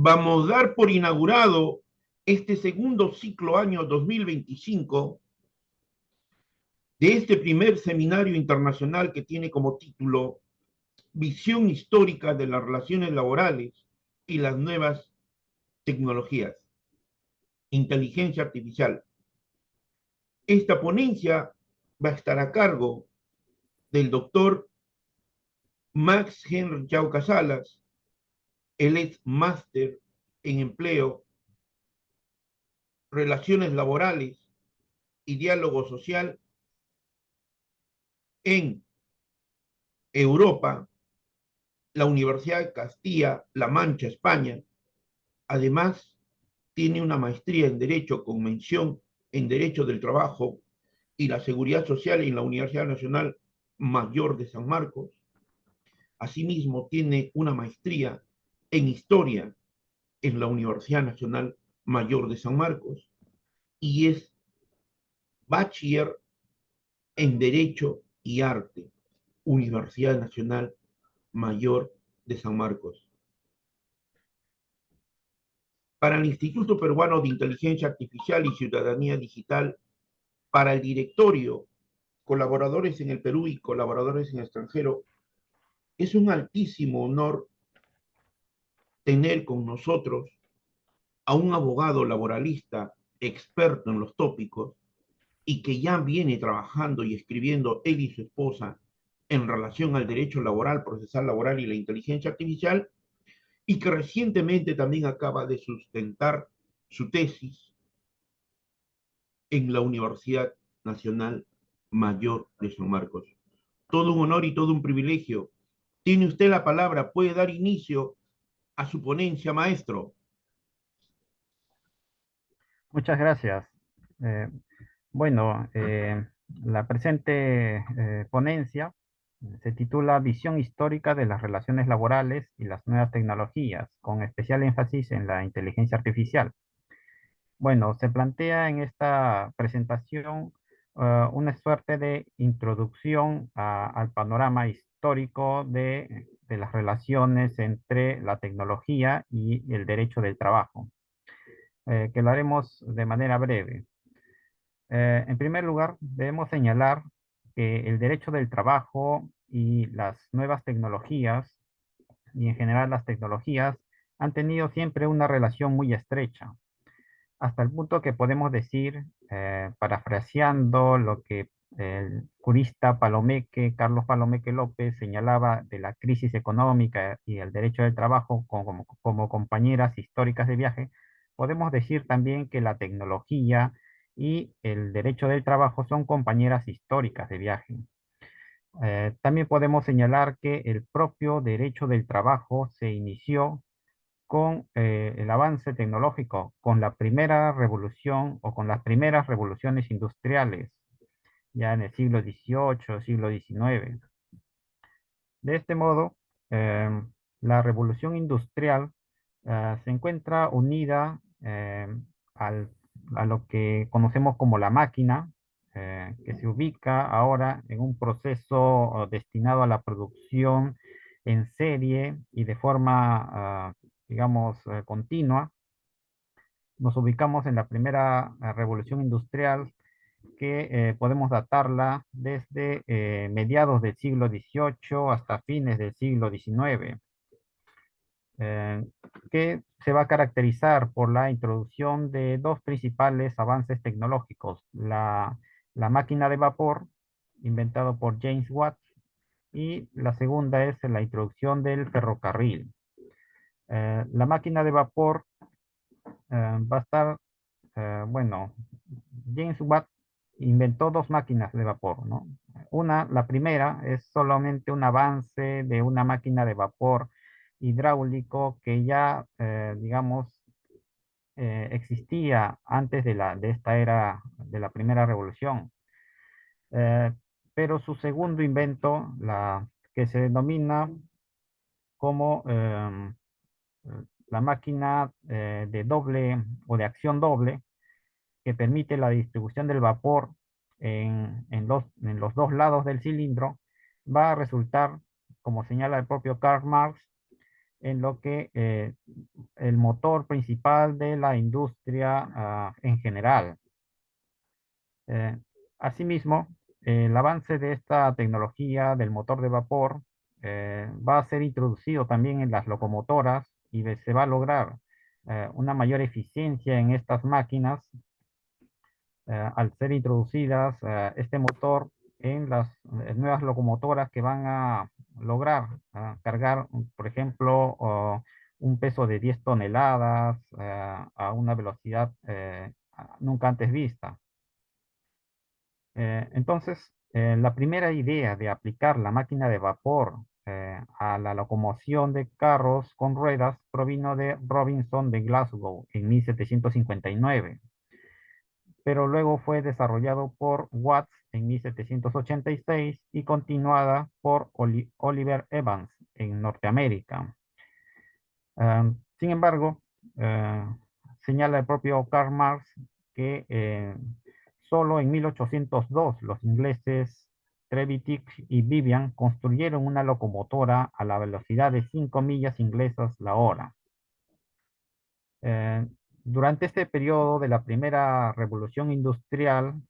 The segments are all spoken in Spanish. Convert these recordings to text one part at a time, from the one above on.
vamos a dar por inaugurado este segundo ciclo año 2025 de este primer seminario internacional que tiene como título Visión histórica de las relaciones laborales y las nuevas tecnologías, inteligencia artificial. Esta ponencia va a estar a cargo del doctor Max Henry Chauca Salas. Él es máster en empleo, relaciones laborales y diálogo social en Europa, la Universidad de Castilla-La Mancha, España. Además, tiene una maestría en Derecho con mención en Derecho del Trabajo y la Seguridad Social en la Universidad Nacional Mayor de San Marcos. Asimismo, tiene una maestría en Historia en la Universidad Nacional Mayor de San Marcos y es bachiller en Derecho y Arte, Universidad Nacional Mayor de San Marcos. Para el Instituto Peruano de Inteligencia Artificial y Ciudadanía Digital, para el directorio, colaboradores en el Perú y colaboradores en el extranjero, es un altísimo honor tener con nosotros a un abogado laboralista experto en los tópicos y que ya viene trabajando y escribiendo él y su esposa en relación al derecho laboral, procesal laboral y la inteligencia artificial, y que recientemente también acaba de sustentar su tesis en la Universidad Nacional Mayor de San Marcos. Todo un honor y todo un privilegio. Tiene usted la palabra, puede dar inicio a su ponencia, maestro. Muchas gracias. Eh, bueno, la presente ponencia se titula Visión histórica de las relaciones laborales y las nuevas tecnologías, con especial énfasis en la inteligencia artificial. Bueno, se plantea en esta presentación una suerte de introducción al panorama histórico de las relaciones entre la tecnología y el derecho del trabajo, que lo haremos de manera breve. En primer lugar, debemos señalar que el derecho del trabajo y las nuevas tecnologías, y en general las tecnologías, han tenido siempre una relación muy estrecha, hasta el punto que podemos decir, parafraseando lo que el jurista Carlos Palomeque López señalaba de la crisis económica y el derecho del trabajo como compañeras históricas de viaje, podemos decir también que la tecnología y el derecho del trabajo son compañeras históricas de viaje. También podemos señalar que el propio derecho del trabajo se inició con el avance tecnológico, con la primera revolución o con las primeras revoluciones industriales, ya en el siglo XVIII, siglo XIX. De este modo, la revolución industrial se encuentra unida al- a lo que conocemos como la máquina, que se ubica ahora en un proceso destinado a la producción en serie y de forma, digamos, continua. Nos ubicamos en la primera revolución industrial que podemos datarla desde mediados del siglo XVIII hasta fines del siglo XIX, eh, que se va a caracterizar por la introducción de dos principales avances tecnológicos: la máquina de vapor, inventado por James Watt, y la segunda es la introducción del ferrocarril. La máquina de vapor va a estar, bueno, James Watt inventó dos máquinas de vapor, ¿no? La primera es solamente un avance de una máquina de vapor hidráulico que ya, digamos, existía antes de esta era, de la primera revolución. Eh, pero su segundo invento, que se denomina como la máquina de doble o de acción doble, que permite la distribución del vapor en los dos lados del cilindro, va a resultar, como señala el propio Karl Marx, en lo que el motor principal de la industria en general. Eh, Asimismo, el avance de esta tecnología del motor de vapor va a ser introducido también en las locomotoras y se va a lograr una mayor eficiencia en estas máquinas al ser introducidas este motor en las nuevas locomotoras que van a lograr cargar, por ejemplo, un peso de 10 toneladas a una velocidad nunca antes vista. La primera idea de aplicar la máquina de vapor a la locomoción de carros con ruedas provino de Robinson de Glasgow en 1759, pero luego fue desarrollado por Watts en 1786 y continuada por Oliver Evans en Norteamérica. Sin embargo, eh, señala el propio Karl Marx que solo en 1802 los ingleses Trevithick y Vivian construyeron una locomotora a la velocidad de 5 millas inglesas la hora. Eh, Durante este periodo de la primera revolución industrial,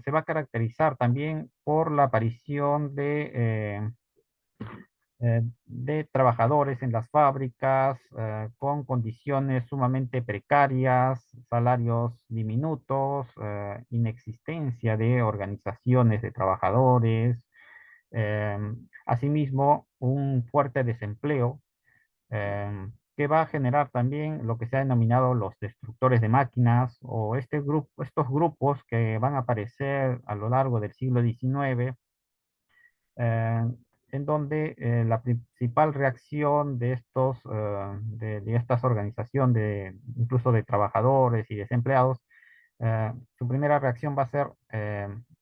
se va a caracterizar también por la aparición de trabajadores en las fábricas con condiciones sumamente precarias, salarios diminutos, inexistencia de organizaciones de trabajadores, asimismo un fuerte desempleo que va a generar también lo que se ha denominado los destructores de máquinas o estos grupos que van a aparecer a lo largo del siglo XIX, eh, en donde la principal reacción de de estas organizaciones, incluso de trabajadores y desempleados, su primera reacción va a ser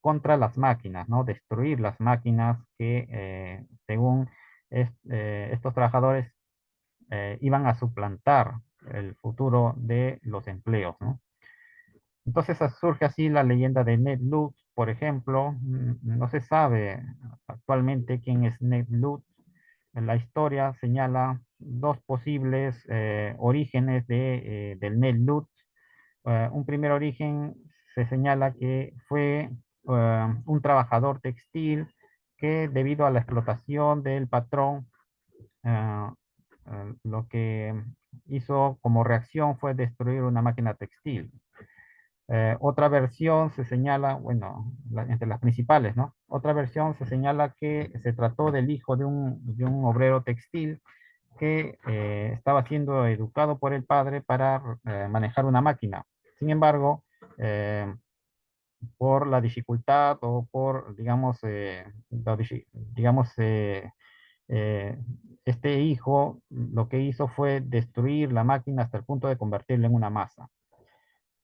contra las máquinas, ¿no? Destruir las máquinas que, según estos trabajadores, iban a suplantar el futuro de los empleos, ¿no? Entonces surge así la leyenda de Ned Ludd, por ejemplo. No se sabe actualmente quién es Ned Ludd. La historia señala dos posibles orígenes del Ned Ludd. Un primer origen se señala que fue un trabajador textil que debido a la explotación del patrón lo que hizo como reacción fue destruir una máquina textil. Otra versión se señala, bueno, entre las principales, ¿no? Otra versión se señala que se trató del hijo de un obrero textil que estaba siendo educado por el padre para manejar una máquina. Sin embargo, por la dificultad o por, digamos, eh, este hijo lo que hizo fue destruir la máquina hasta el punto de convertirla en una masa.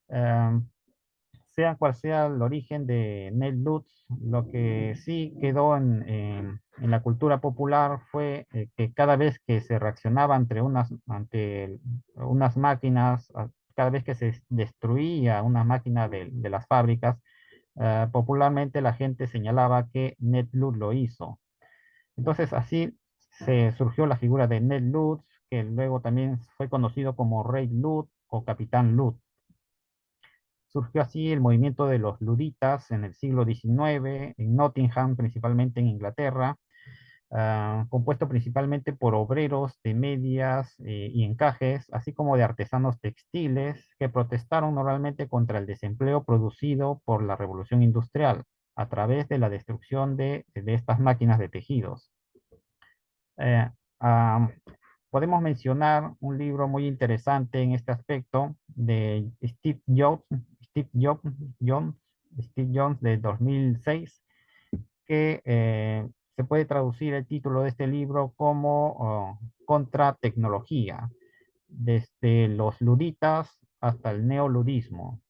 Eh, Sea cual sea el origen de Ned Lutz, lo que sí quedó en la cultura popular fue que cada vez que se reaccionaba ante unas máquinas, cada vez que se destruía una máquina de las fábricas, popularmente la gente señalaba que Ned Lutz lo hizo. Entonces así se surgió la figura de Ned Lutz, que luego también fue conocido como Rey Lutz o Capitán Lutz. Surgió así el movimiento de los luditas en el siglo XIX, en Nottingham, principalmente en Inglaterra, compuesto principalmente por obreros de medias y encajes, así como de artesanos textiles que protestaron normalmente contra el desempleo producido por la revolución industrial a través de la destrucción de estas máquinas de tejidos. Eh, ah, Podemos mencionar un libro muy interesante en este aspecto de Jones, Steve Jones de 2006, que se puede traducir el título de este libro como Contra-tecnología, desde los luditas hasta el neoludismo.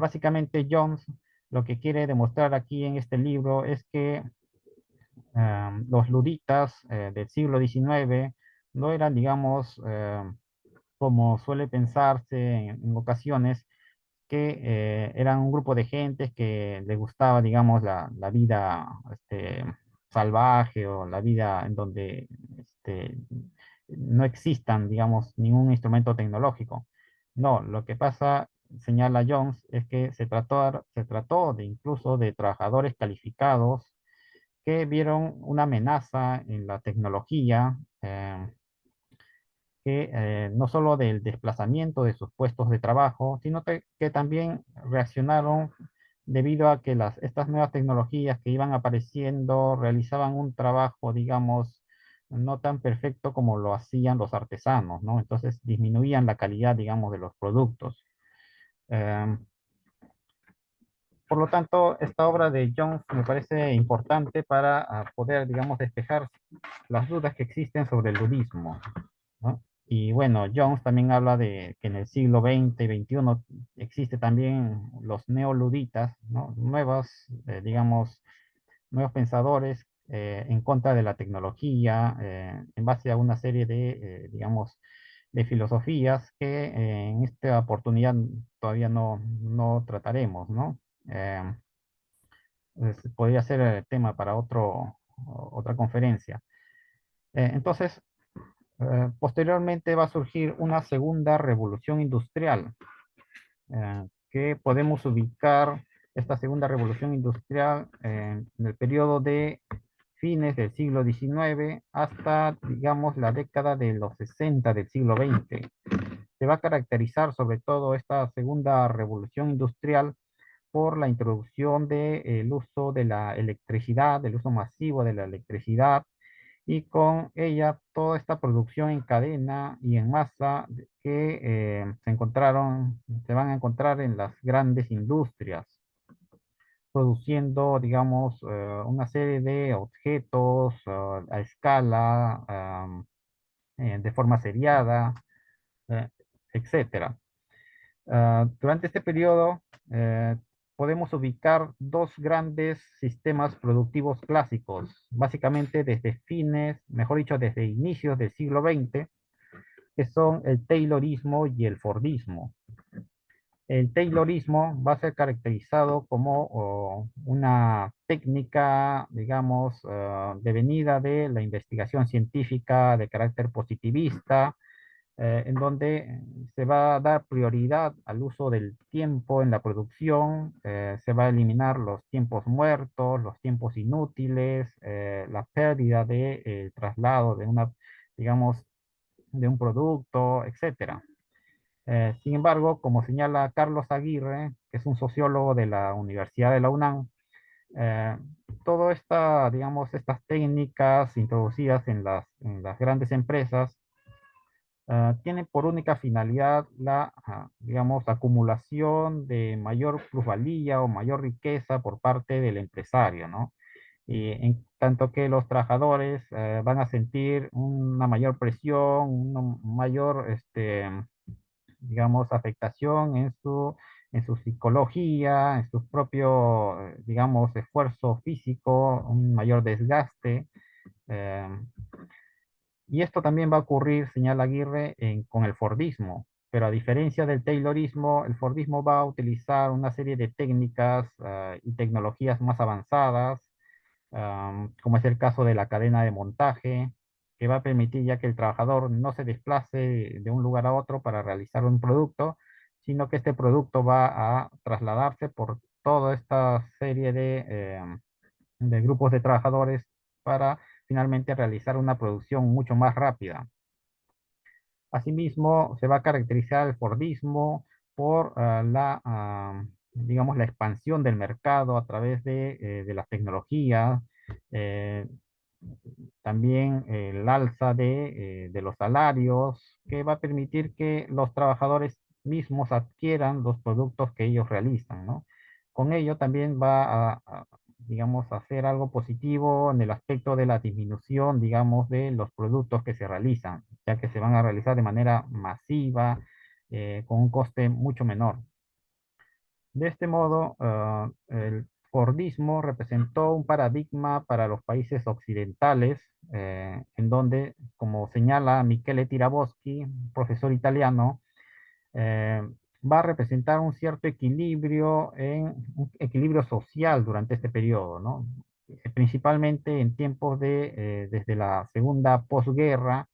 Básicamente Jones lo que quiere demostrar aquí en este libro es que los luditas del siglo XIX no eran, digamos, como suele pensarse en ocasiones, que eran un grupo de gentes que les gustaba, digamos, la vida salvaje o la vida en donde no existan, digamos, ningún instrumento tecnológico. No, lo que pasa, señala Jones, es que se trató de incluso de trabajadores calificados que vieron una amenaza en la tecnología, que no solo del desplazamiento de sus puestos de trabajo, sino que también reaccionaron debido a que estas nuevas tecnologías que iban apareciendo realizaban un trabajo, digamos, no tan perfecto como lo hacían los artesanos, ¿no? Entonces disminuían la calidad, digamos, de los productos. Em, por lo tanto, esta obra de Jones me parece importante para poder, digamos, despejar las dudas que existen sobre el ludismo, ¿no? Y bueno, Jones también habla de que en el siglo XX y XXI existe también los neoluditas, ¿no? Digamos, nuevos pensadores en contra de la tecnología, en base a una serie de, digamos, de filosofías que en esta oportunidad todavía no trataremos, ¿no? Eh, Podría ser tema para otra conferencia. Entonces, posteriormente va a surgir una segunda revolución industrial, que podemos ubicar esta segunda revolución industrial en el periodo de fines del siglo XIX hasta, digamos, la década de los 60 del siglo XX. Se va a caracterizar sobre todo esta segunda revolución industrial por la introducción del uso de la electricidad, del uso masivo de la electricidad, y con ella toda esta producción en cadena y en masa que se van a encontrar en las grandes industrias, produciendo, digamos, una serie de objetos a escala, de forma seriada, eh, etcétera. Durante este periodo eh, podemos ubicar dos grandes sistemas productivos clásicos, básicamente desde mejor dicho, desde inicios del siglo XX, que son el Taylorismo y el Fordismo. El Taylorismo va a ser caracterizado como una técnica, digamos, devenida de la investigación científica de carácter positivista, en donde se va a dar prioridad al uso del tiempo en la producción, se va a eliminar los tiempos muertos, los tiempos inútiles, la pérdida de traslado de digamos, de un producto, etcétera. Sin embargo, como señala Carlos Aguirre, que es un sociólogo de la Universidad de la UNAM, eh, digamos, estas técnicas introducidas en las grandes empresas tiene por única finalidad digamos, acumulación de mayor plusvalía o mayor riqueza por parte del empresario, ¿no? Y en tanto que los trabajadores van a sentir una mayor presión, una mayor, digamos, afectación en su psicología, en su propio, digamos, esfuerzo físico, un mayor desgaste. eh, y esto también va a ocurrir, señala Aguirre, con el Fordismo, pero a diferencia del Taylorismo, el Fordismo va a utilizar una serie de técnicas y tecnologías más avanzadas, como es el caso de la cadena de montaje, que va a permitir ya que el trabajador no se desplace de un lugar a otro para realizar un producto, sino que este producto va a trasladarse por toda esta serie de grupos de trabajadores para finalmente realizar una producción mucho más rápida. Asimismo, se va a caracterizar el Fordismo por digamos, la expansión del mercado a través de las tecnologías, eh, también el alza de los salarios, que va a permitir que los trabajadores mismos adquieran los productos que ellos realizan, ¿no? Con ello también digamos, a hacer algo positivo en el aspecto de la disminución, digamos, de los productos que se realizan, ya que se van a realizar de manera masiva, con un coste mucho menor. De este modo, el Fordismo representó un paradigma para los países occidentales, en donde, como señala Michele Tiraboschi, profesor italiano, eh, va a representar un cierto un equilibrio social durante este periodo, ¿no? Principalmente en tiempos desde la segunda posguerra,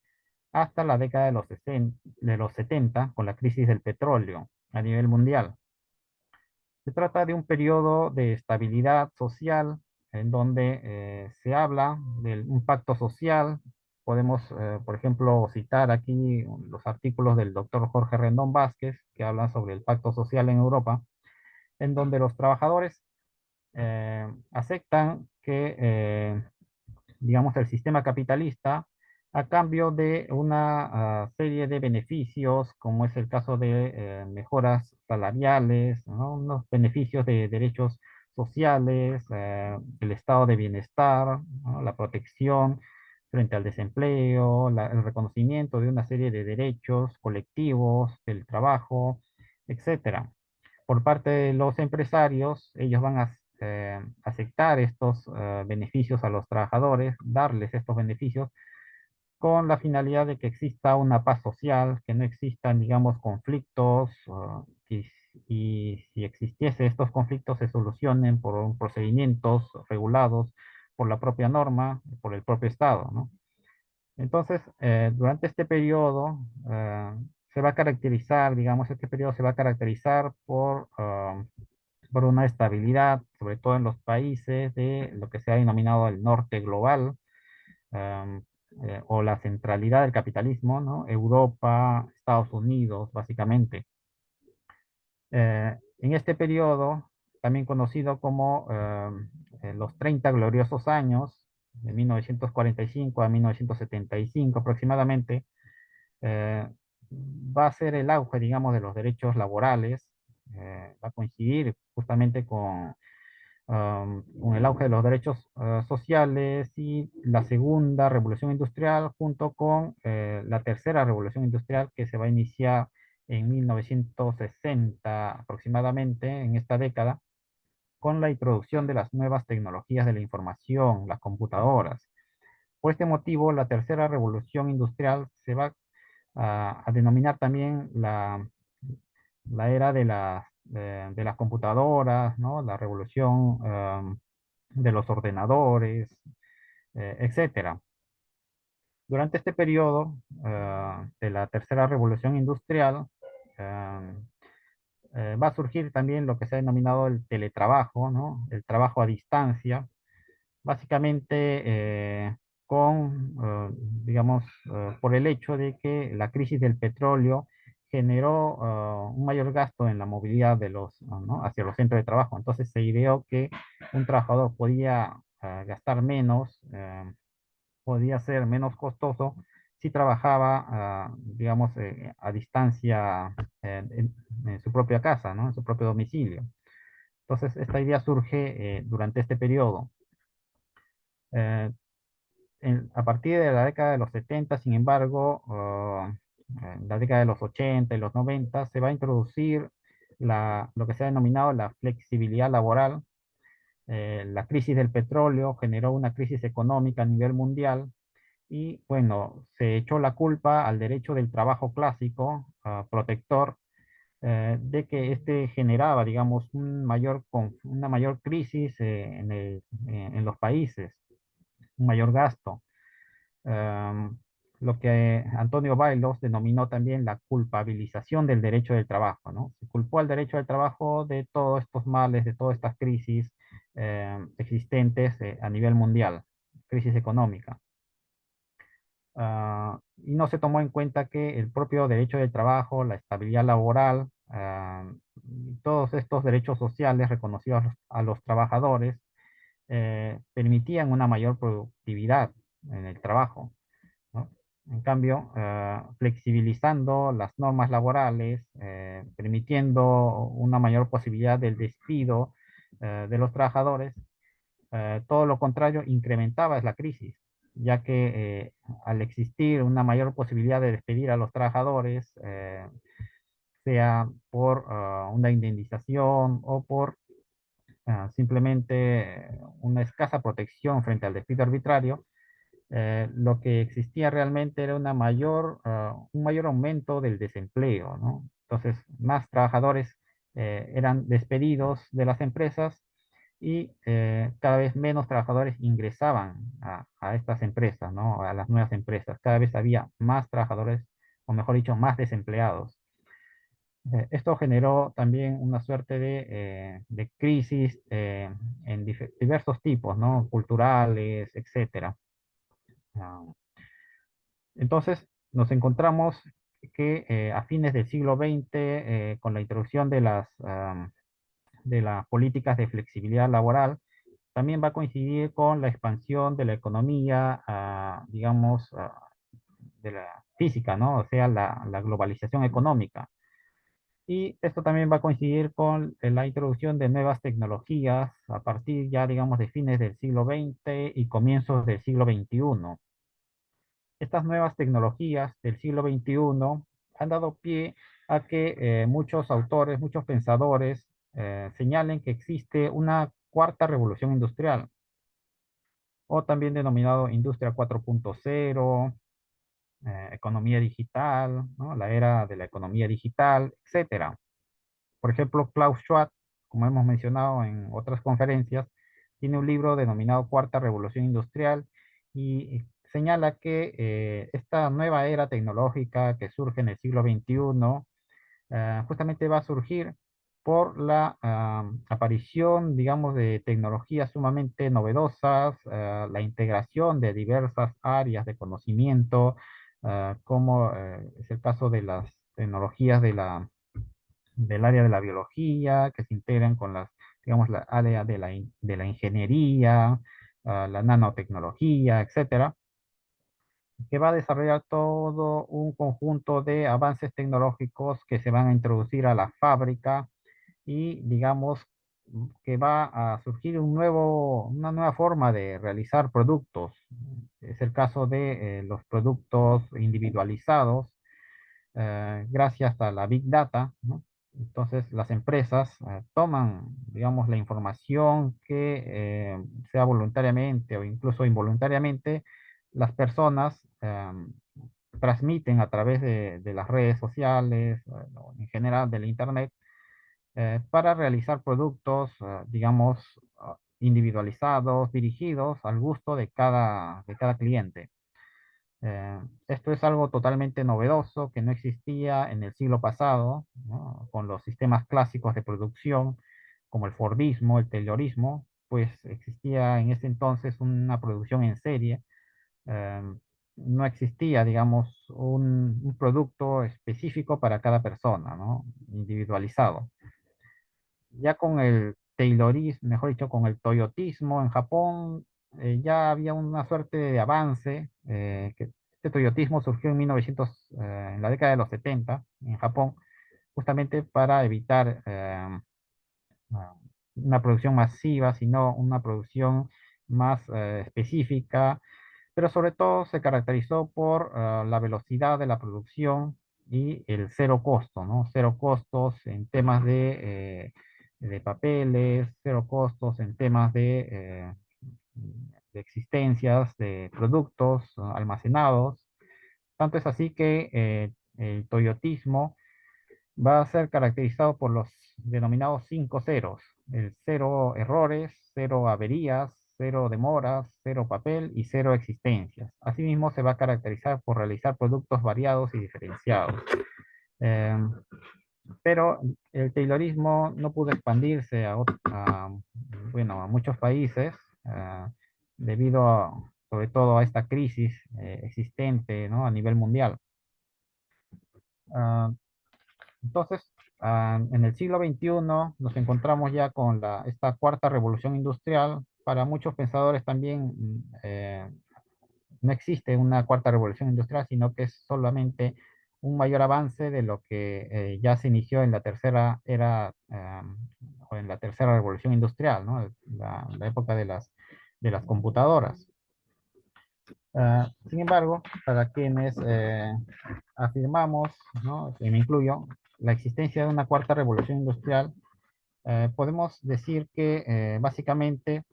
hasta la década de los 60, de los 70 con la crisis del petróleo a nivel mundial. Se trata de un periodo de estabilidad social en donde se habla de un pacto social. Podemos, por ejemplo, citar aquí los artículos del doctor Jorge Rendón Vázquez, que hablan sobre el pacto social en Europa, en donde los trabajadores aceptan que digamos, el sistema capitalista a cambio de una serie de beneficios, como es el caso de mejoras salariales, ¿no? Unos beneficios de derechos sociales, el estado de bienestar, ¿no? La protección frente al desempleo, el reconocimiento de una serie de derechos colectivos, del trabajo, etcétera. Por parte de los empresarios, ellos van a aceptar estos beneficios a los trabajadores, darles estos beneficios con la finalidad de que exista una paz social, que no existan, digamos, conflictos, y si existiese estos conflictos se solucionen por procedimientos regulados por la propia norma, por el propio Estado, ¿no? Entonces, durante este periodo se va a caracterizar, digamos, este periodo se va a caracterizar por una estabilidad, sobre todo en los países de lo que se ha denominado el norte global, am, o la centralidad del capitalismo, ¿no? Europa, Estados Unidos, básicamente. En este periodo, también conocido como los 30 gloriosos años, de 1945 a 1975 aproximadamente, va a ser el auge, digamos, de los derechos laborales, va a coincidir justamente con el auge de los derechos sociales y la segunda revolución industrial, junto con la tercera revolución industrial que se va a iniciar en 1960 aproximadamente, en esta década, con la introducción de las nuevas tecnologías de la información, las computadoras. Por este motivo, la tercera revolución industrial se va a denominar también la era de las computadoras, ¿no? La revolución de los ordenadores, etcétera. Durante este periodo de la tercera revolución industrial, eh, va a surgir también lo que se ha denominado el teletrabajo, ¿no? El trabajo a distancia, básicamente digamos, por el hecho de que la crisis del petróleo generó un mayor gasto en la movilidad de ¿no? hacia los centros de trabajo. Entonces se ideó que un trabajador podía gastar menos, podía ser menos costoso si trabajaba, digamos, a distancia en su propia casa, ¿no? En su propio domicilio. Entonces, esta idea surge durante este periodo. Eh, a partir de la década de los 70, sin embargo, en la década de los 80 y los 90, se va a introducir lo que se ha denominado la flexibilidad laboral. La crisis del petróleo generó una crisis económica a nivel mundial y, bueno, se echó la culpa al derecho del trabajo clásico, protector, de que este generaba, digamos, una mayor crisis en los países, un mayor gasto. em, lo que Antonio Bailos denominó también la culpabilización del derecho del trabajo, ¿no? Se culpó al derecho del trabajo de todos estos males, de todas estas crisis existentes a nivel mundial, crisis económica. Y no se tomó en cuenta que el propio derecho del trabajo, la estabilidad laboral, y todos estos derechos sociales reconocidos a los trabajadores permitían una mayor productividad en el trabajo, ¿no? En cambio, flexibilizando las normas laborales, permitiendo una mayor posibilidad del despido de los trabajadores, todo lo contrario, incrementaba la crisis, ya que al existir una mayor posibilidad de despedir a los trabajadores, sea por una indemnización o por simplemente una escasa protección frente al despido arbitrario, lo que existía realmente era un mayor aumento del desempleo, ¿no? Entonces, más trabajadores eran despedidos de las empresas y cada vez menos trabajadores ingresaban a estas empresas, ¿no? A las nuevas empresas. Cada vez había más trabajadores, o mejor dicho, más desempleados. Esto generó también una suerte de crisis en diversos tipos, ¿no? Culturales, etcétera. Ah, entonces, nos encontramos que a fines del siglo XX, con la introducción de las políticas de flexibilidad laboral, también va a coincidir con la expansión de la economía, digamos, de la física, ¿no? O sea, la globalización económica. Y esto también va a coincidir con la introducción de nuevas tecnologías a partir ya, digamos, de fines del siglo XX y comienzos del siglo XXI. Estas nuevas tecnologías del siglo XXI han dado pie a que muchos autores, muchos pensadores señalen que existe una cuarta revolución industrial, o también denominado Industria 4.0, economía digital, ¿no? La era de la economía digital, etcétera. Por ejemplo, Klaus Schwab, como hemos mencionado en otras conferencias, tiene un libro denominado Cuarta Revolución Industrial y señala que esta nueva era tecnológica que surge en el siglo XXI justamente va a surgir por la aparición, digamos, de tecnologías sumamente novedosas, la integración de diversas áreas de conocimiento, como es el caso de las tecnologías del área de la biología, que se integran con las, digamos, la área de la ingeniería, la nanotecnología, etcétera, que va a desarrollar todo un conjunto de avances tecnológicos que se van a introducir a la fábrica y, digamos, que va a surgir una nueva forma de realizar productos. Es el caso de los productos individualizados, gracias a la Big Data, ¿no? Entonces, las empresas toman, digamos, la información que sea voluntariamente o incluso involuntariamente, las personas transmiten a través de las redes sociales, o en general del Internet, para realizar productos, digamos, individualizados, dirigidos al gusto de cada cliente. Esto es algo totalmente novedoso que no existía en el siglo pasado, ¿no? Con los sistemas clásicos de producción, como el Fordismo, el Taylorismo, pues existía en ese entonces una producción en serie. eh, no existía, digamos, un producto específico para cada persona, ¿no? Individualizado. Ya con el Taylorismo, mejor dicho, con el Toyotismo en Japón, ya había una suerte de avance, que este Toyotismo surgió en 1900, en la década de los 70 en Japón, justamente para evitar ah, una producción masiva, sino una producción más específica, pero sobre todo se caracterizó por la velocidad de la producción y el cero costo, ¿no? Cero costos en temas de papeles, cero costos en temas de existencias de productos almacenados. Tanto es así que el toyotismo va a ser caracterizado por los denominados cinco ceros: el cero errores, cero averías, cero demoras, cero papel y cero existencias. Asimismo, se va a caracterizar por realizar productos variados y diferenciados. Eh, pero el Taylorismo no pudo expandirse bueno, a muchos países, debido sobre todo a esta crisis existente, ¿no? A nivel mundial. Ah, Entonces, en el siglo XXI nos encontramos ya con esta cuarta revolución industrial. Para muchos pensadores también no existe una cuarta revolución industrial, sino que es solamente un mayor avance de lo que ya se inició en la tercera era, o en la tercera revolución industrial, ¿no? La época de las computadoras. Sin embargo, para quienes afirmamos, ¿no? Y me incluyo, la existencia de una cuarta revolución industrial, podemos decir que básicamente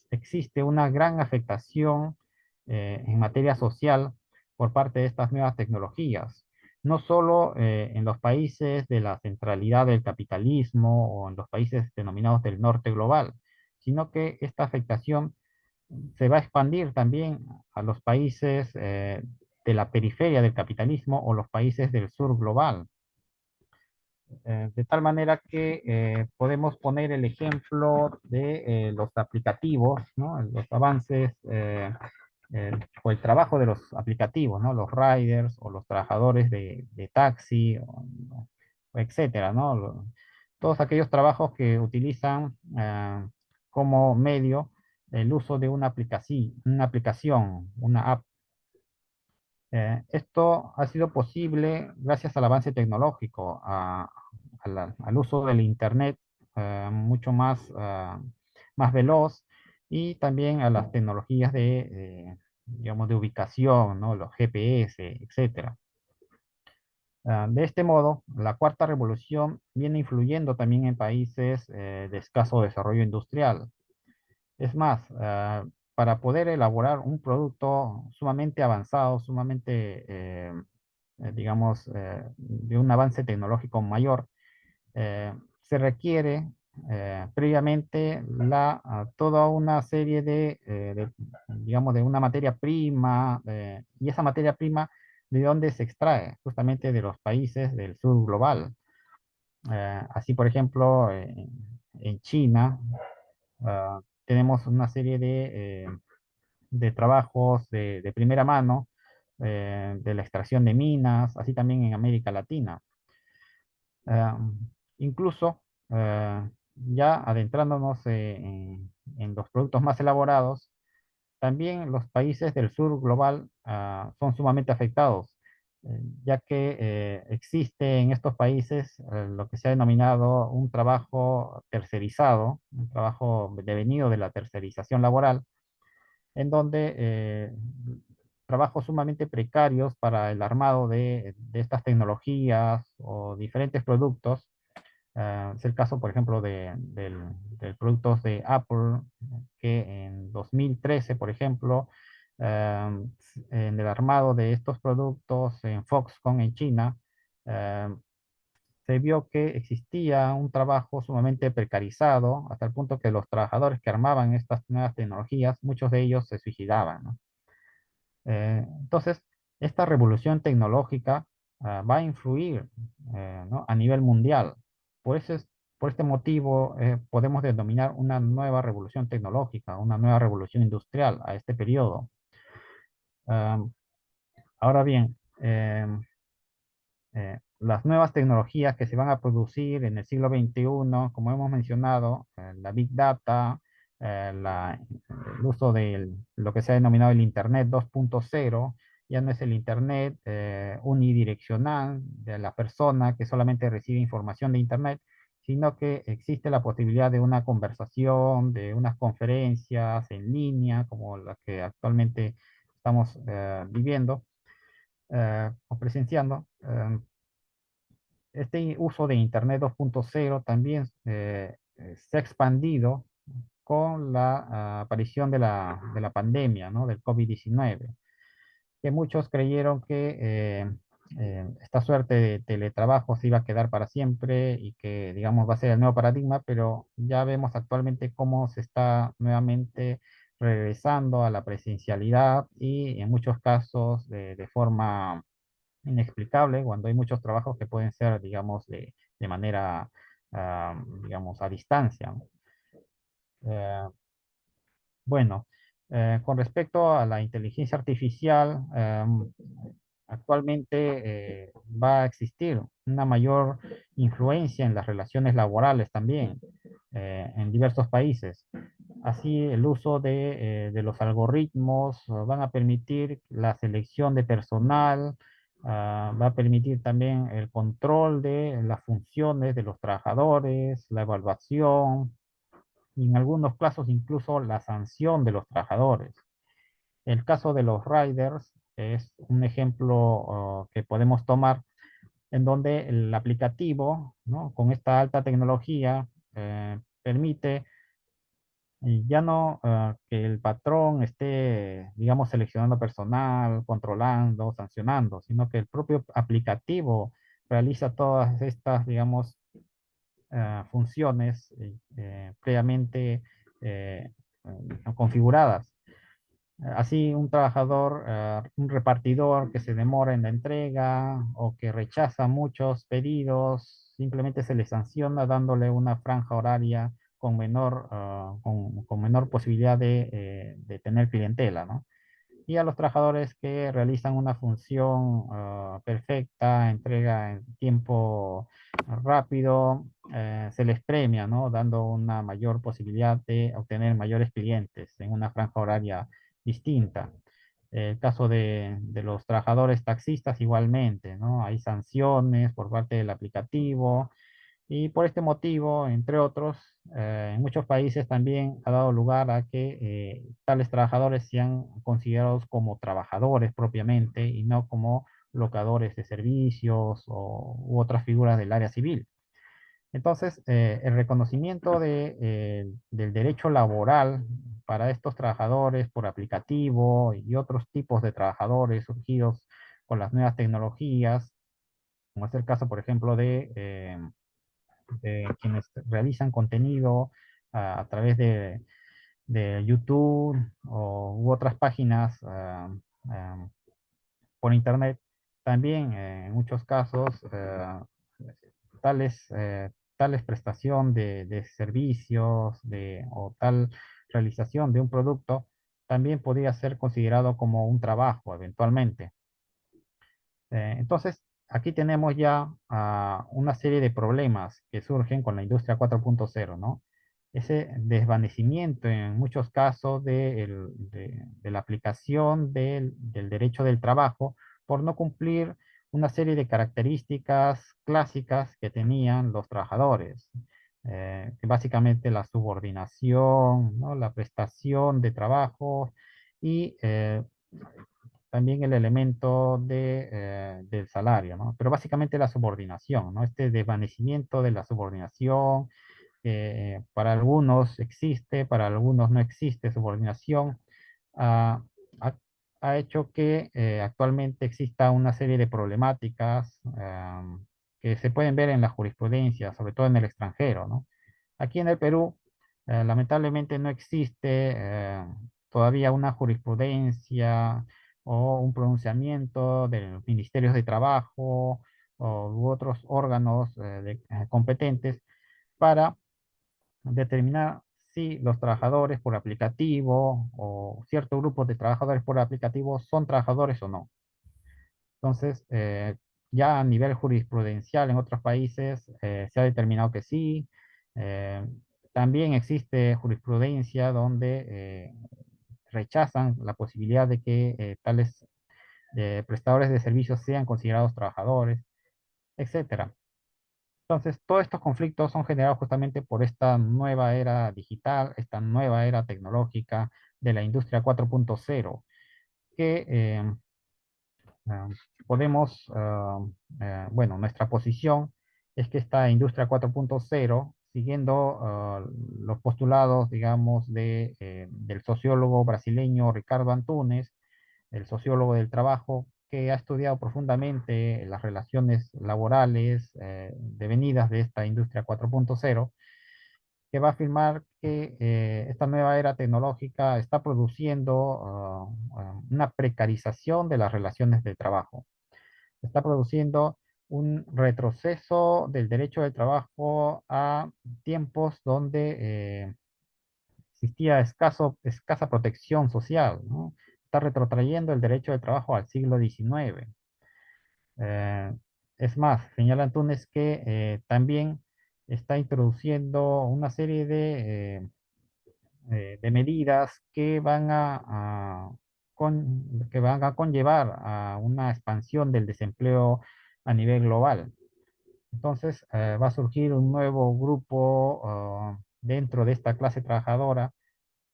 existe una gran afectación en materia social por parte de estas nuevas tecnologías. no solo en los países de la centralidad del capitalismo o en los países denominados del norte global, sino que esta afectación se va a expandir también a los países de la periferia del capitalismo o los países del sur global. De tal manera que podemos poner el ejemplo de los aplicativos, ¿no? Los avances o el trabajo de los aplicativos, ¿no? Los riders o los trabajadores de taxi, etcétera, ¿no? Todos aquellos trabajos que utilizan como medio el uso de una aplicación, una app. Esto ha sido posible gracias al avance tecnológico, al uso del Internet mucho más, más veloz y también a las tecnologías digamos, de ubicación, ¿no? Los GPS, etcétera. De este modo, la cuarta revolución viene influyendo también en países de escaso desarrollo industrial. Es más, para poder elaborar un producto sumamente avanzado, sumamente, digamos, de un avance tecnológico mayor, se requiere previamente toda una serie digamos, de una materia prima, y esa materia prima, ¿de dónde se extrae? Justamente de los países del sur global. Así, por ejemplo, en China, tenemos una serie de trabajos de primera mano, de la extracción de minas, así también en América Latina. Eh, Incluso, ya adentrándonos en los productos más elaborados, también los países del sur global son sumamente afectados, ya que existe en estos países lo que se ha denominado un trabajo tercerizado, un trabajo devenido de la tercerización laboral, en donde trabajos sumamente precarios para el armado de estas tecnologías o diferentes productos. Es el caso, por ejemplo, del productos de Apple, que en 2013, por ejemplo, en el armado de estos productos en Foxconn, en China, eh, se vio que existía un trabajo sumamente precarizado, hasta el punto que los trabajadores que armaban estas nuevas tecnologías, muchos de ellos se suicidaban, ¿no? Entonces, esta revolución tecnológica va a influir, ¿no? A nivel mundial. Por ese, por este motivo, podemos denominar una nueva revolución tecnológica, una nueva revolución industrial a este periodo. Am, Ahora bien, las nuevas tecnologías que se van a producir en el siglo XXI, como hemos mencionado, la Big Data, el uso de lo que se ha denominado el Internet 2.0, ya no es el Internet unidireccional de la persona que solamente recibe información de Internet, sino que existe la posibilidad de una conversación, de unas conferencias en línea, como las que actualmente estamos viviendo o presenciando. Este uso de Internet 2.0 también se ha expandido con la aparición de la pandemia, ¿no? Del COVID-19, que muchos creyeron que esta suerte de teletrabajo se iba a quedar para siempre y que, digamos, va a ser el nuevo paradigma, pero ya vemos actualmente cómo se está nuevamente regresando a la presencialidad y en muchos casos de forma inexplicable cuando hay muchos trabajos que pueden ser, digamos, de manera, digamos, a distancia, ¿no? Eh, bueno, con respecto a la inteligencia artificial, actualmente va a existir una mayor influencia en las relaciones laborales también en diversos países. Así, el uso de los algoritmos van a permitir la selección de personal, va a permitir también el control de las funciones de los trabajadores, la evaluación y en algunos casos incluso la sanción de los trabajadores. El caso de los riders es un ejemplo que podemos tomar en donde el aplicativo, ¿no? Con esta alta tecnología permite Y ya no que el patrón esté, digamos, seleccionando personal, controlando, sancionando, sino que el propio aplicativo realiza todas estas, digamos, funciones previamente configuradas. Así, un trabajador, un repartidor que se demora en la entrega o que rechaza muchos pedidos, simplemente se le sanciona dándole una franja horaria con menor, con menor posibilidad de tener clientela, ¿no? Y a los trabajadores que realizan una función perfecta, entrega en tiempo rápido, se les premia, ¿no? Dando una mayor posibilidad de obtener mayores clientes en una franja horaria distinta. El caso de los trabajadores taxistas igualmente, ¿no? Hay sanciones por parte del aplicativo y por este motivo, entre otros, en muchos países también ha dado lugar a que tales trabajadores sean considerados como trabajadores propiamente y no como locadores de servicios u otras figuras del área civil. Entonces, el reconocimiento del derecho laboral para estos trabajadores por aplicativo y otros tipos de trabajadores surgidos con las nuevas tecnologías, como es el caso, por ejemplo, de quienes realizan contenido a través de YouTube u otras páginas por Internet. También en muchos casos tales, tales prestación de servicios o tal realización de un producto también podría ser considerado como un trabajo eventualmente. Entonces, aquí tenemos ya una serie de problemas que surgen con la industria 4.0, ¿no? Ese desvanecimiento en muchos casos de la aplicación del derecho del trabajo por no cumplir una serie de características clásicas que tenían los trabajadores. Que básicamente la subordinación, ¿no? La prestación de trabajo y también el elemento del salario, ¿no? Pero básicamente la subordinación, ¿no? Este desvanecimiento de la subordinación, que para algunos existe, para algunos no existe subordinación, ah, ha, ha hecho que actualmente exista una serie de problemáticas que se pueden ver en la jurisprudencia, sobre todo en el extranjero, ¿no? Aquí en el Perú, lamentablemente no existe todavía una jurisprudencia o un pronunciamiento de los ministerios de trabajo u otros órganos competentes para determinar si los trabajadores por aplicativo o cierto grupo de trabajadores por aplicativo son trabajadores o no. Entonces, ya a nivel jurisprudencial en otros países se ha determinado que sí. Eh, También existe jurisprudencia donde rechazan la posibilidad de que tales prestadores de servicios sean considerados trabajadores, etcétera. Entonces, todos estos conflictos son generados justamente por esta nueva era digital, esta nueva era tecnológica de la industria 4.0, que ah, podemos, bueno, nuestra posición es que esta industria 4.0, siguiendo los postulados, digamos, del sociólogo brasileño Ricardo Antunes, el sociólogo del trabajo, que ha estudiado profundamente las relaciones laborales devenidas de esta industria 4.0, que va a afirmar que esta nueva era tecnológica está produciendo una precarización de las relaciones de trabajo. Está produciendo un retroceso del derecho del trabajo a tiempos donde existía escasa protección social, ¿no? Está retrotrayendo el derecho del trabajo al siglo XIX. Eh, es más, señala Antunes que también está introduciendo una serie de medidas que que van a conllevar a una expansión del desempleo a nivel global. Entonces, va a surgir un nuevo grupo dentro de esta clase trabajadora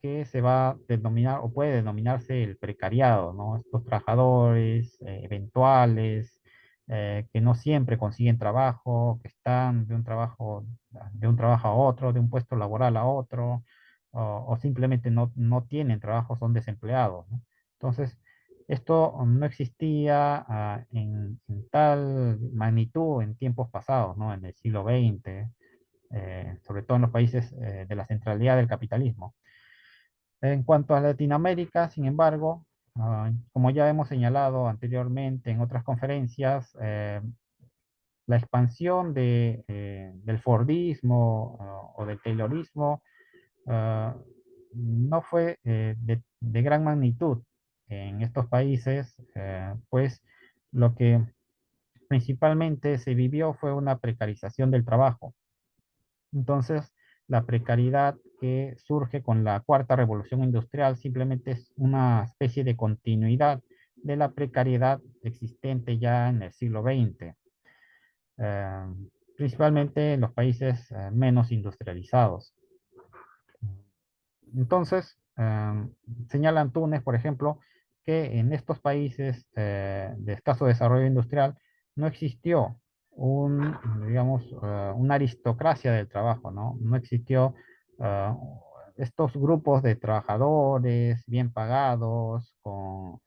que se va a denominar o puede denominarse el precariado, ¿no? Estos trabajadores eventuales que no siempre consiguen trabajo, que están de un trabajo a otro, de un puesto laboral a otro, o simplemente no tienen trabajo, son desempleados, ¿no? Entonces, esto no existía en tal magnitud en tiempos pasados, ¿no? En el siglo XX, sobre todo en los países de la centralidad del capitalismo. En cuanto a Latinoamérica, sin embargo, como ya hemos señalado anteriormente en otras conferencias, la expansión del Fordismo o del Taylorismo ah, no fue de gran magnitud en estos países, pues lo que principalmente se vivió fue una precarización del trabajo. Entonces, la precariedad que surge con la cuarta revolución industrial simplemente es una especie de continuidad de la precariedad existente ya en el siglo XX, eh, principalmente en los países menos industrializados. Entonces, señalan Túnez, por ejemplo, que en estos países de escaso desarrollo industrial no existió un, digamos, una aristocracia del trabajo, ¿no? No existió eh, estos grupos de trabajadores bien pagados, con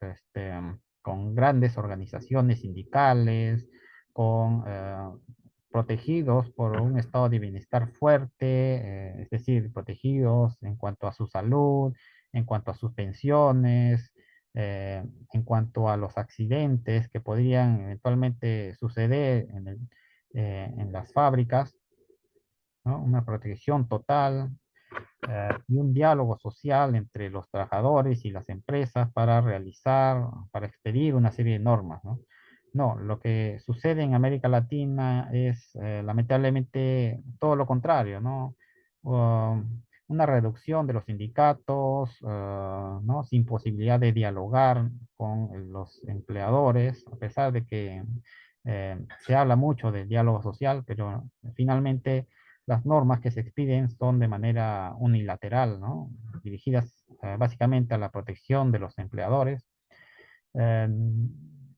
grandes organizaciones sindicales, con protegidos por un estado de bienestar fuerte, es decir, protegidos en cuanto a su salud, en cuanto a sus pensiones, en cuanto a los accidentes que podrían eventualmente suceder en las fábricas, ¿no? Una protección total y un diálogo social entre los trabajadores y las empresas para expedir una serie de normas, ¿no? No, lo que sucede en América Latina es lamentablemente todo lo contrario, ¿no? Una reducción de los sindicatos, ¿no? Sin posibilidad de dialogar con los empleadores, a pesar de que se habla mucho del diálogo social, pero finalmente las normas que se expiden son de manera unilateral, ¿no? Dirigidas básicamente a la protección de los empleadores, eh,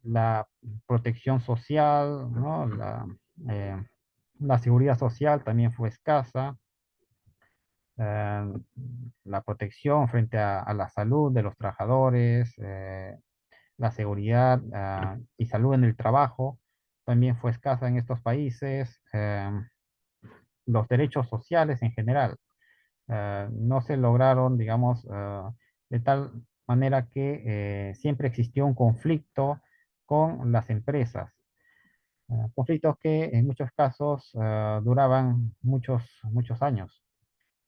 la protección social, ¿no? Eh, la seguridad social también fue escasa, eh, la protección frente a la salud de los trabajadores, la seguridad y salud en el trabajo también fue escasa en estos países, los derechos sociales en general no se lograron, digamos, de tal manera que siempre existió un conflicto con las empresas, conflictos que en muchos casos duraban muchos años.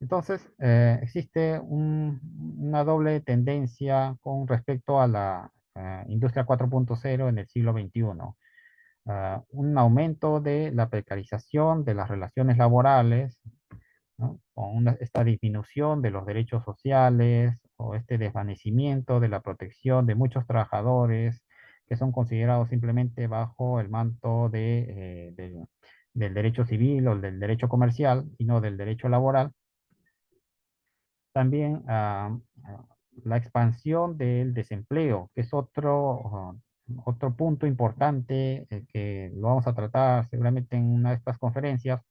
Entonces, existe una doble tendencia con respecto a la industria 4.0 en el siglo XXI. Un aumento de la precarización de las relaciones laborales, ¿no? Con esta disminución de los derechos sociales o este desvanecimiento de la protección de muchos trabajadores que son considerados simplemente bajo el manto del derecho civil o del derecho comercial y no del derecho laboral. También la expansión del desempleo, que es otro punto importante que lo vamos a tratar seguramente en una de estas conferencias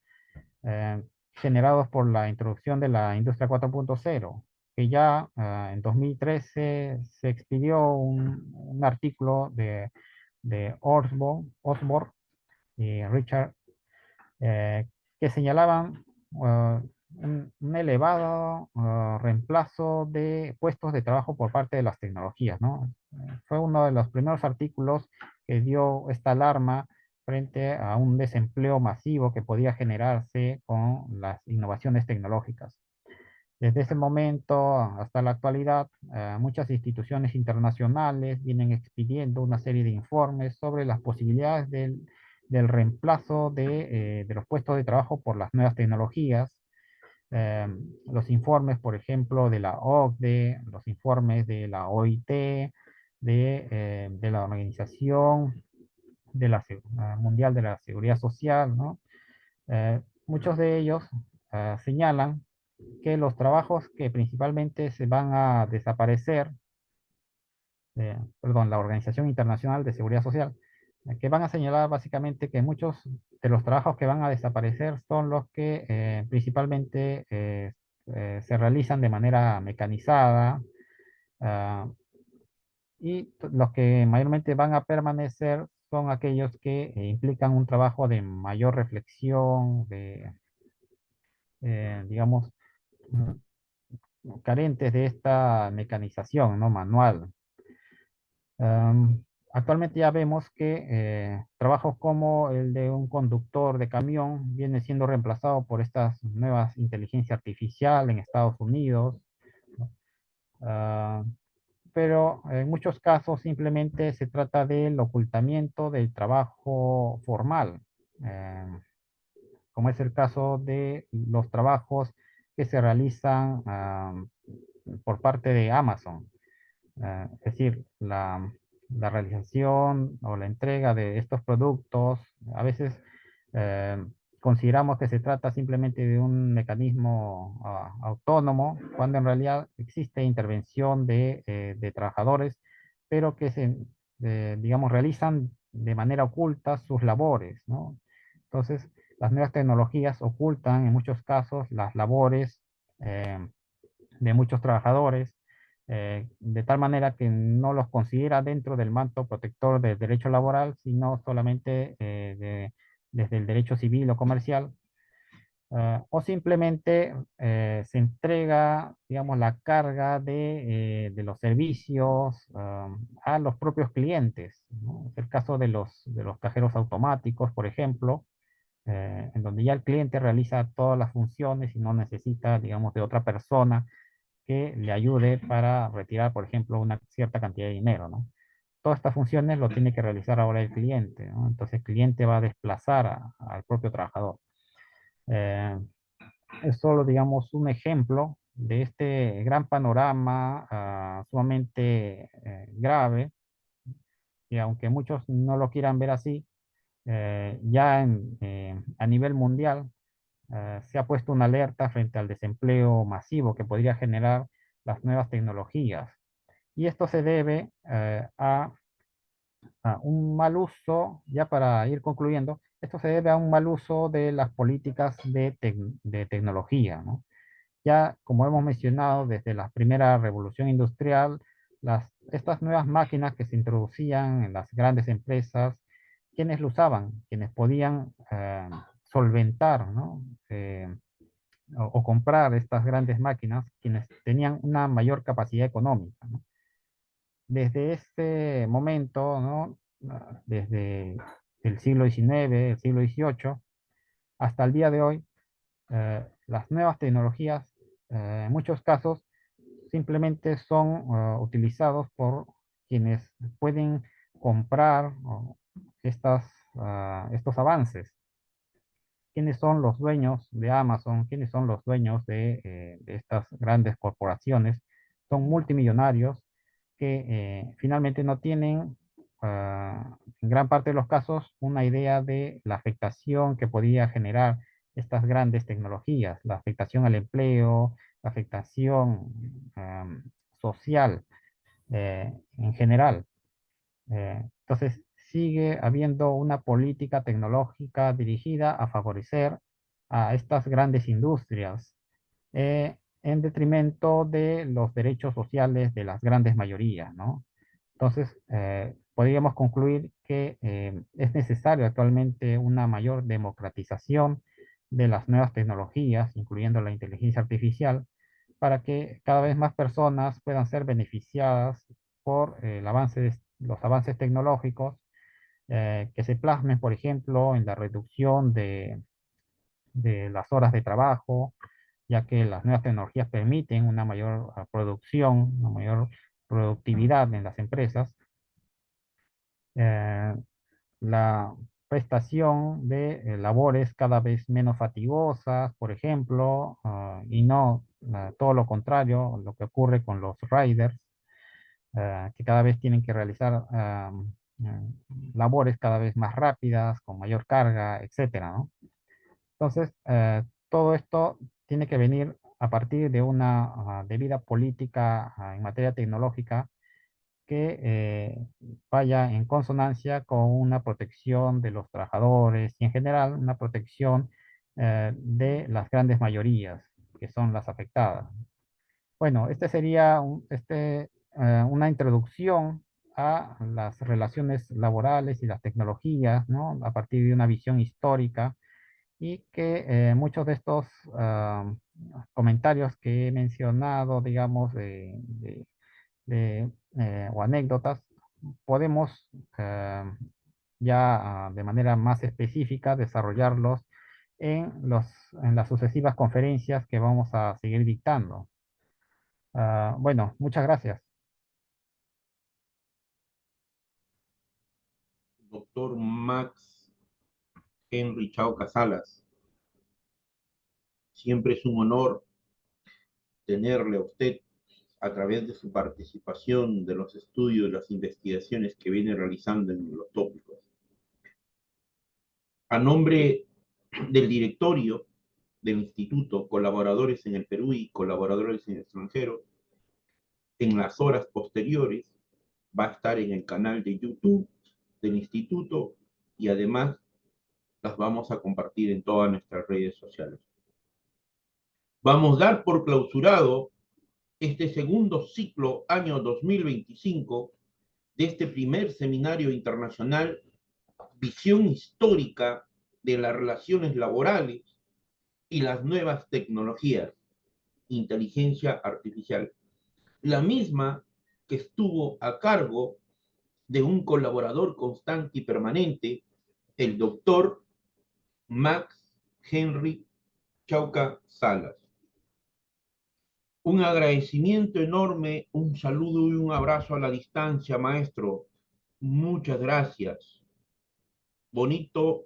eh, generados por la introducción de la industria 4.0, que ya en 2013 se expidió un artículo de Osborne y Richard eh, que señalaban un elevado reemplazo de puestos de trabajo por parte de las tecnologías, ¿no? Fue uno de los primeros artículos que dio esta alarma frente a un desempleo masivo que podía generarse con las innovaciones tecnológicas. Desde ese momento hasta la actualidad, muchas instituciones internacionales vienen expidiendo una serie de informes sobre las posibilidades del reemplazo de los puestos de trabajo por las nuevas tecnologías. Eh, los informes, por ejemplo, de la OCDE, los informes de la OIT, de la Organización Mundial de la Seguridad Social, ¿no? Muchos de ellos señalan que los trabajos que principalmente se van a desaparecer, perdón, la Organización Internacional de Seguridad Social, que van a señalar básicamente que muchos de los trabajos que van a desaparecer son los que principalmente se realizan de manera mecanizada, ah, y los que mayormente van a permanecer son aquellos que implican un trabajo de mayor reflexión, digamos, carentes de esta mecanización, ¿no? Manual. Actualmente ya vemos que trabajos como el de un conductor de camión viene siendo reemplazado por estas nuevas inteligencia artificial en Estados Unidos, ¿no? Ah, pero en muchos casos simplemente se trata del ocultamiento del trabajo formal, eh, como es el caso de los trabajos que se realizan por parte de Amazon. Es decir, la realización o la entrega de estos productos, a veces eh, consideramos que se trata simplemente de un mecanismo autónomo, cuando en realidad existe intervención de trabajadores, pero que digamos, realizan de manera oculta sus labores, ¿no? Entonces, las nuevas tecnologías ocultan en muchos casos las labores eh, de muchos trabajadores, de tal manera que no los considera dentro del manto protector del derecho laboral, sino solamente desde el derecho civil o comercial, o simplemente se entrega, digamos, la carga de los servicios a los propios clientes, ¿no? Es el caso de los cajeros automáticos, por ejemplo, en donde ya el cliente realiza todas las funciones y no necesita, digamos, de otra persona que le ayude para retirar, por ejemplo, una cierta cantidad de dinero, ¿no? Todas estas funciones lo tiene que realizar ahora el cliente, ¿no? Entonces el cliente va a desplazar al propio trabajador. Eh, es solo, digamos, un ejemplo de este gran panorama sumamente grave, y aunque muchos no lo quieran ver así, a nivel mundial se ha puesto una alerta frente al desempleo masivo que podría generar las nuevas tecnologías. Y esto se debe a un mal uso, ya para ir concluyendo, esto se debe a un mal uso de las políticas de tecnología, ¿no? Ya, como hemos mencionado, desde la primera revolución industrial, estas nuevas máquinas que se introducían en las grandes empresas, quienes lo usaban, quienes podían solventar, ¿no? O comprar estas grandes máquinas, quienes tenían una mayor capacidad económica, ¿no? Desde este momento, ¿no? Desde el siglo XIX, el siglo XVIII, hasta el día de hoy, las nuevas tecnologías, en muchos casos, simplemente son utilizados por quienes pueden comprar estos avances. ¿Quiénes son los dueños de Amazon? ¿Quiénes son los dueños de estas grandes corporaciones? Son multimillonarios que finalmente no tienen, en gran parte de los casos, una idea de la afectación que podía generar estas grandes tecnologías, la afectación al empleo, la afectación social en general. Entonces, sigue habiendo una política tecnológica dirigida a favorecer a estas grandes industrias en detrimento de los derechos sociales de las grandes mayorías, ¿no? Entonces, podríamos concluir que es necesario actualmente una mayor democratización de las nuevas tecnologías, incluyendo la inteligencia artificial, para que cada vez más personas puedan ser beneficiadas por los avances tecnológicos que se plasmen, por ejemplo, en la reducción de las horas de trabajo, ya que las nuevas tecnologías permiten una mayor producción, una mayor productividad en las empresas. Eh, la prestación de labores cada vez menos fatigosas, por ejemplo, y no todo lo contrario, lo que ocurre con los riders, que cada vez tienen que realizar labores cada vez más rápidas, con mayor carga, etcétera, ¿no? Entonces, todo esto tiene que venir a partir de una debida política en materia tecnológica que vaya en consonancia con una protección de los trabajadores y en general una protección de las grandes mayorías. que son las afectadas. Bueno, este sería una introducción a las relaciones laborales y las tecnologías, ¿no? A partir de una visión histórica y que muchos de estos ah, comentarios que he mencionado, digamos, o anécdotas, podemos ya de manera más específica desarrollarlos en las sucesivas conferencias que vamos a seguir dictando. Bueno, muchas gracias. Doctor Max Henry Chauca Salas, siempre es un honor tenerle a usted a través de su participación, de los estudios, las investigaciones que viene realizando en los tópicos. A nombre del directorio del instituto, colaboradores en el Perú y colaboradores en el extranjero, en las horas posteriores va a estar en el canal de YouTube del instituto y además las vamos a compartir en todas nuestras redes sociales. Vamos a dar por clausurado este segundo ciclo año 2025 de este primer seminario internacional Visión histórica de las relaciones laborales y las nuevas tecnologías, inteligencia artificial. La misma que estuvo a cargo de un colaborador constante y permanente, el doctor Max Henry Chauca Salas. Un agradecimiento enorme, un saludo y un abrazo a la distancia, maestro. Muchas gracias. Bonito,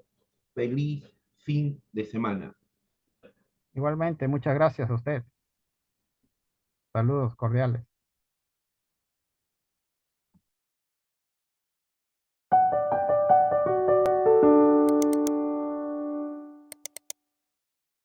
feliz fin de semana. Igualmente, muchas gracias a usted. Saludos cordiales.